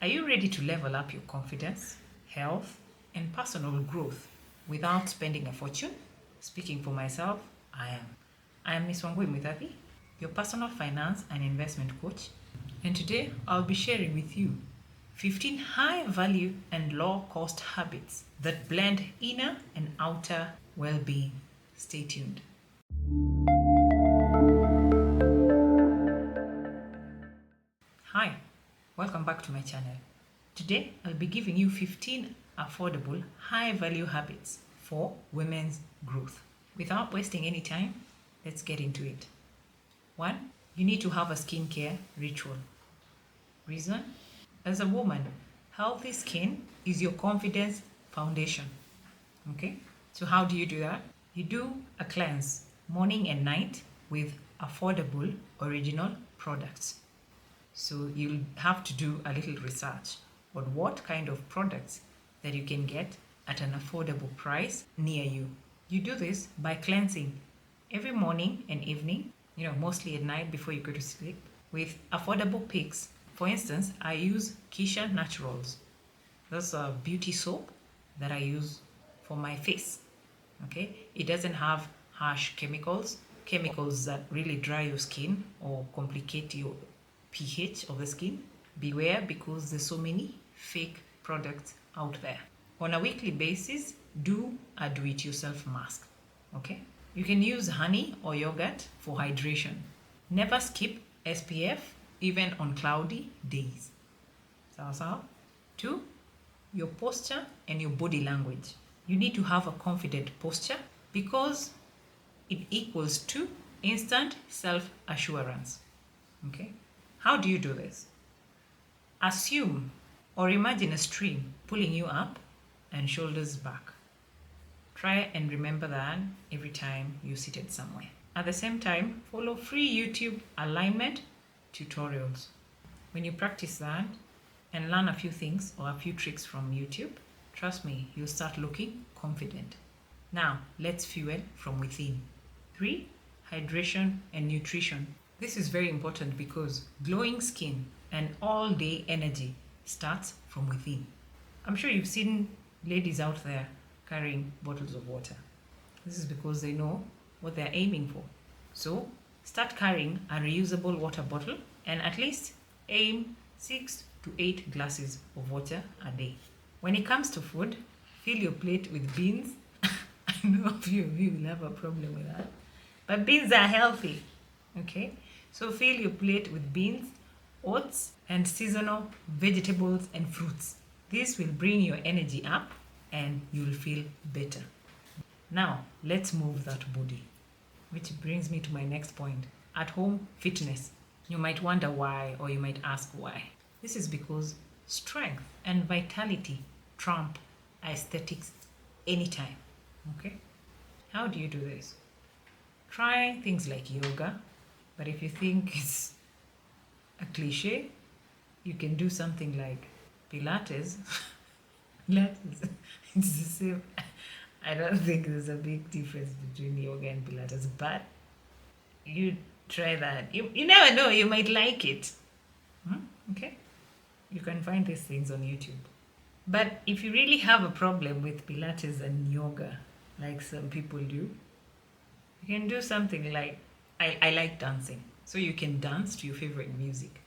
Are you ready to level up your confidence, health, and personal growth without spending a fortune? Speaking for myself, I am. I am Miss Wangui Muithathi, your personal finance and investment coach, and today I'll be sharing with you 15 high value and low cost habits that blend inner and outer well being. Stay tuned. Hi, welcome back to my channel. Today I'll be giving you 15 affordable high value habits for women's growth. Without wasting any time, let's get into it. 1. You need to have a skincare ritual. Reason? As a woman, healthy skin is your confidence foundation. Okay? So how do you do that? You do a cleanse morning and night with affordable original products. So you'll have to do a little research on what kind of products that you can get at an affordable price near you. You do this by cleansing every morning and evening, mostly at night before you go to sleep, with affordable picks. For instance, I use Keisha Naturals. That's a beauty soap that I use for my face. Okay, it doesn't have harsh chemicals that really dry your skin or complicate your pH of the skin. Beware, because there's so many fake products out there. On a weekly basis, do a do-it-yourself mask. Okay, you can use honey or yogurt for hydration. Never skip SPF even on cloudy days. So. 2. Your posture and your body language. You need to have a confident posture because it equals to instant self-assurance. Okay? How do you do this? Assume or imagine a stream pulling you up and shoulders back. Try and remember that every time you're seated somewhere. At the same time, follow free YouTube alignment tutorials. When you practice that and learn a few things or a few tricks from YouTube, trust me, you'll start looking confident. Now, let's fuel from within. 3. Hydration and nutrition. This is very important because glowing skin and all-day energy starts from within. I'm sure you've seen ladies out there carrying bottles of water. This is because they know what they're aiming for. So, start carrying a reusable water bottle and at least aim 6 to 8 glasses of water a day. When it comes to food, fill your plate with beans. I know a few of you will have a problem with that. But beans are healthy. Okay? So fill your plate with beans, oats, and seasonal vegetables and fruits. This will bring your energy up and you'll feel better. Now, let's move that body. Which brings me to my next point. At home fitness. You might wonder why, or you might ask why. This is because strength and vitality trump aesthetics anytime. Okay? How do you do this? Try things like yoga, but if you think it's a cliche, you can do something like Pilates. Pilates, it's the same. I don't think there's a big difference between yoga and Pilates, but you try that. You never know, you might like it. Okay? You can find these things on YouTube. But if you really have a problem with Pilates and yoga, like some people do, you can do something like, I like dancing. So you can dance to your favorite music.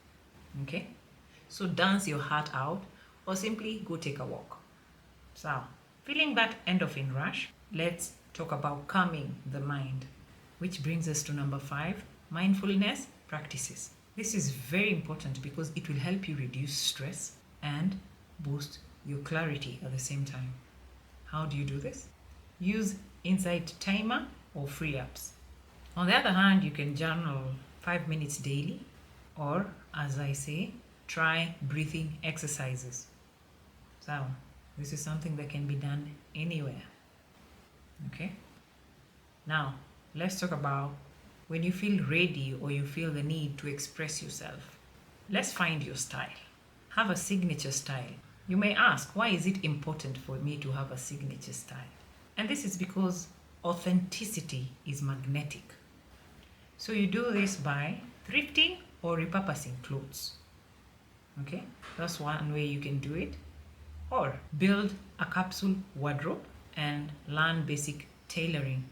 Okay? So dance your heart out or simply go take a walk. So, feeling that endorphin rush, let's talk about calming the mind. Which brings us to number 5, mindfulness practices. This is very important because it will help you reduce stress and boost your clarity at the same time. How do you do this? Use Insight Timer or free apps. On the other hand, you can journal 5 minutes daily, or as I say, try breathing exercises. So, this is something that can be done anywhere. Okay? Now, let's talk about when you feel ready or you feel the need to express yourself. Let's find your style. Have a signature style. You may ask, why is it important for me to have a signature style? And this is because authenticity is magnetic. So you do this by thrifting or repurposing clothes. Okay, that's one way you can do it. Or build a capsule wardrobe and learn basic tailoring.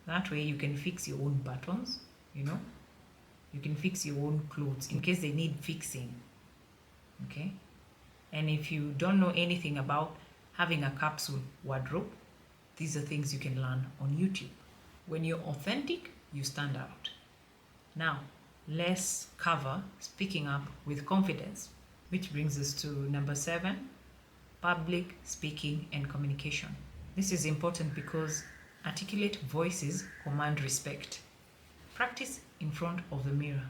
That way you can fix your own buttons, you can fix your own clothes in case they need fixing. Okay, and if you don't know anything about having a capsule wardrobe, these are things you can learn on YouTube. When you're authentic, you stand out. Now, let's cover speaking up with confidence, which brings us to number 7, public speaking and communication. This is important because articulate voices command respect. Practice in front of the mirror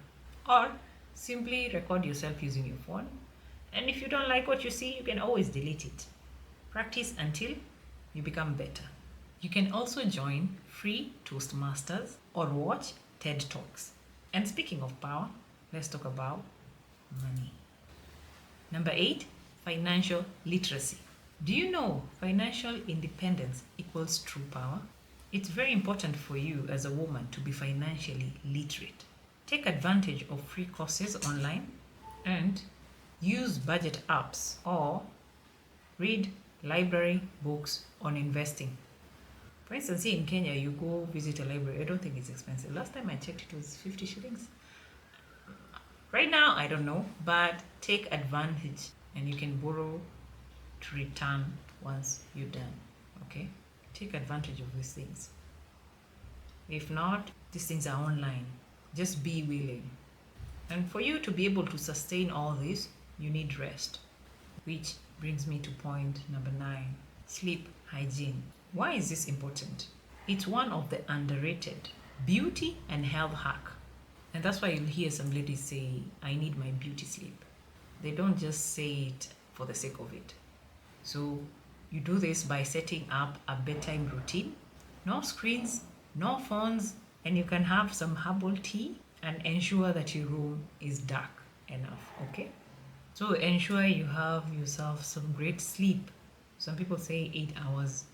or simply record yourself using your phone. And if you don't like what you see, you can always delete it. Practice until you become better. You can also join free Toastmasters or watch TED Talks. And speaking of power, let's talk about money. Number 8, financial literacy. Do you know financial independence equals true power? It's very important for you as a woman to be financially literate. Take advantage of free courses online and use budget apps or read library books on investing. For instance, here in Kenya, you go visit a library. I don't think it's expensive. Last time I checked, it was 50 shillings. Right now, I don't know, but take advantage and you can borrow to return once you're done. Okay? Take advantage of these things. If not, these things are online. Just be willing. And for you to be able to sustain all this, you need rest. Which brings me to point number 9, sleep hygiene. Why is this important? It's one of the underrated beauty and health hack. And that's why you'll hear some ladies say, I need my beauty sleep. They don't just say it for the sake of it. So you do this by setting up a bedtime routine. No screens, no phones, and you can have some herbal tea and ensure that your room is dark enough, okay? So ensure you have yourself some great sleep. Some people say 8 hours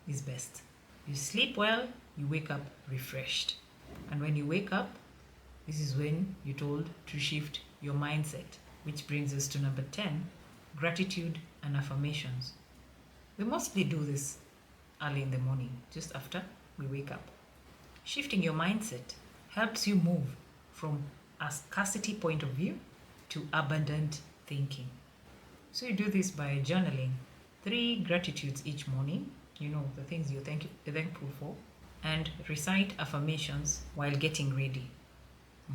is best. You sleep well, you wake up refreshed. And when you wake up, this is when you're told to shift your mindset, which brings us to number 10, gratitude and affirmations. We mostly do this early in the morning, just after we wake up. Shifting your mindset helps you move from a scarcity point of view to abundant thinking. So you do this by journaling 3 gratitudes each morning, the things you're thankful for, and recite affirmations while getting ready.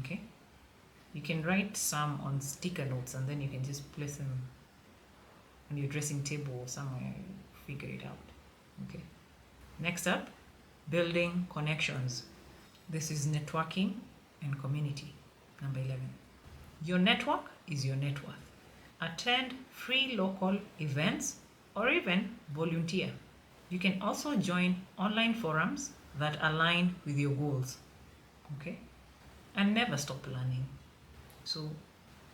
Okay? You can write some on sticker notes and then you can just place them on your dressing table or somewhere, figure it out. Okay? Next up, building connections. This is networking and community. Number 11. Your network is your net worth. Attend free local events or even volunteer. You can also join online forums that align with your goals. Okay? And never stop learning. So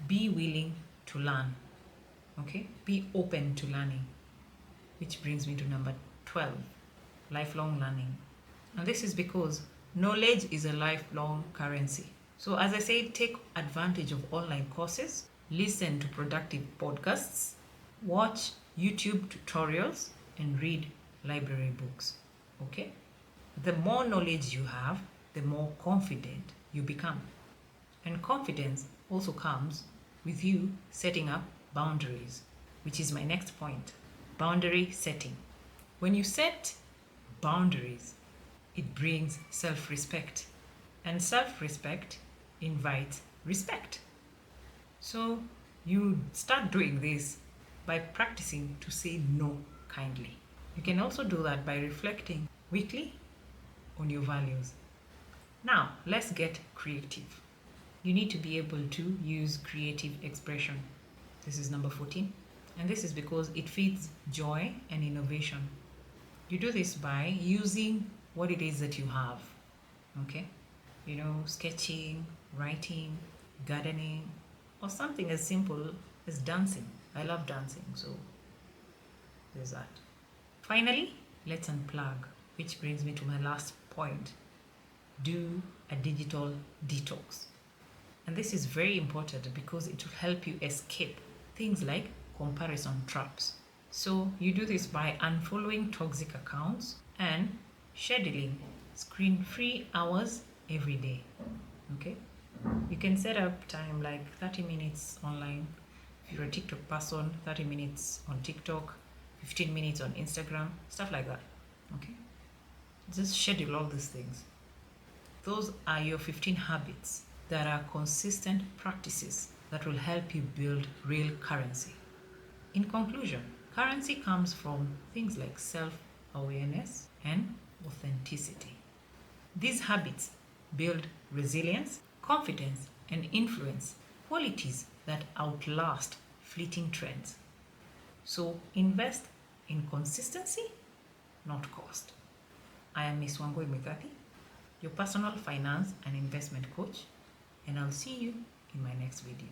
be willing to learn. Okay? Be open to learning. Which brings me to number 12, lifelong learning. And this is because knowledge is a lifelong currency. So as I said, take advantage of online courses, listen to productive podcasts, watch YouTube tutorials, and read library books. Okay? The more knowledge you have, the more confident you become. And confidence also comes with you setting up boundaries, which is my next point, boundary setting. When you set boundaries, it brings self-respect. And self-respect invites respect. So you start doing this by practicing to say no kindly. You can also do that by reflecting weekly on your values. Now, let's get creative. You need to be able to use creative expression. This is number 14. And this is because it feeds joy and innovation. You do this by using what it is that you have. Okay? Sketching, writing, gardening, or something as simple as dancing. I love dancing, so there's that. Finally, let's unplug, which brings me to my last point. Do a digital detox. And this is very important because it will help you escape things like comparison traps. So you do this by unfollowing toxic accounts and scheduling screen-free hours every day. Okay? You can set up time like 30 minutes online. If you're a TikTok person, 30 minutes on TikTok, 15 minutes on Instagram, stuff like that. Okay? Just schedule all these things. Those are your 15 habits that are consistent practices that will help you build real currency. In conclusion, currency comes from things like self-awareness and authenticity. These habits build resilience, confidence, and influence, qualities that outlast fleeting trends. So invest in consistency, not cost. I am Miss Wangui Muithathi, your personal finance and investment coach, and I'll see you in my next video.